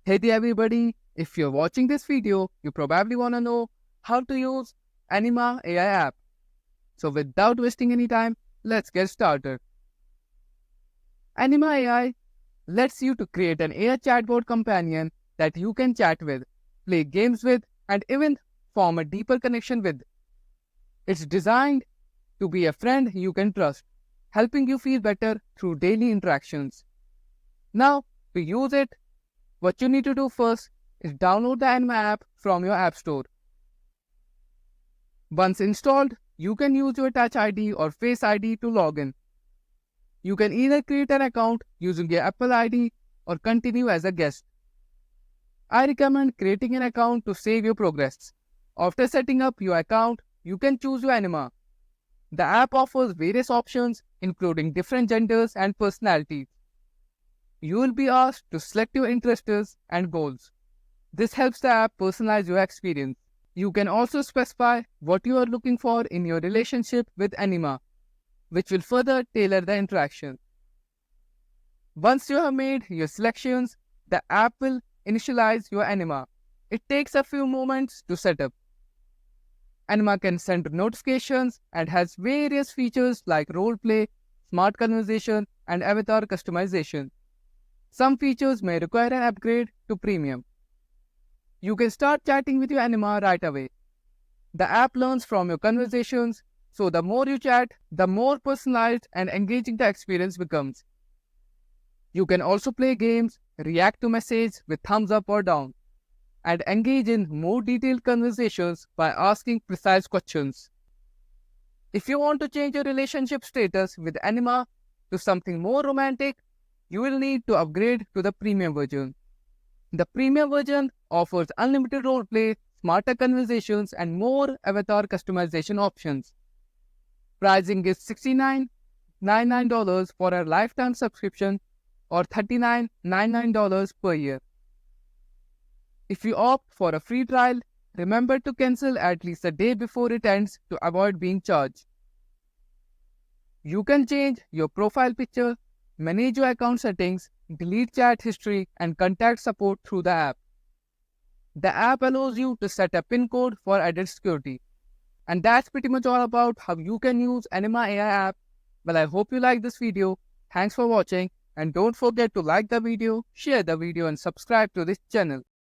Hey there everybody, if you're watching this video, you probably want to know how to use Anima AI app. So without wasting any time, let's get started. Anima AI lets you to create an AI chatbot companion that you can chat with, play games with, and even form a deeper connection with. It's designed to be a friend you can trust, helping you feel better through daily interactions. Now, to use it, what you need to do first is download the Anima app from your app store. Once installed, you can use your Touch ID or Face ID to log in. You can either create an account using your Apple ID or continue as a guest. I recommend creating an account to save your progress. After setting up your account, you can choose your Anima. The app offers various options including different genders and personalities. You will be asked to select your interests and goals. This helps the app personalize your experience. You can also specify what you are looking for in your relationship with Anima, which will further tailor the interaction. Once you have made your selections, the app will initialize your Anima. It takes a few moments to set up. Anima can send notifications and has various features like roleplay, smart conversation, and avatar customization. Some features may require an upgrade to premium. You can start chatting with your Anima right away. The app learns from your conversations, so the more you chat, the more personalized and engaging the experience becomes. You can also play games, react to messages with thumbs up or down, and engage in more detailed conversations by asking precise questions. If you want to change your relationship status with Anima to something more romantic, you will need to upgrade to the premium version. The premium version offers unlimited roleplay, smarter conversations, and more avatar customization options. Pricing is $69.99 for a lifetime subscription or $39.99 per year. If you opt for a free trial, remember to cancel at least a day before it ends to avoid being charged. You can change your profile picture, manage your account settings, delete chat history, and contact support through the app. The app allows you to set a PIN code for added security. And that's pretty much all about how you can use Anima AI app. Well, I hope you like this video. Thanks for watching, and don't forget to like the video, share the video, and subscribe to this channel.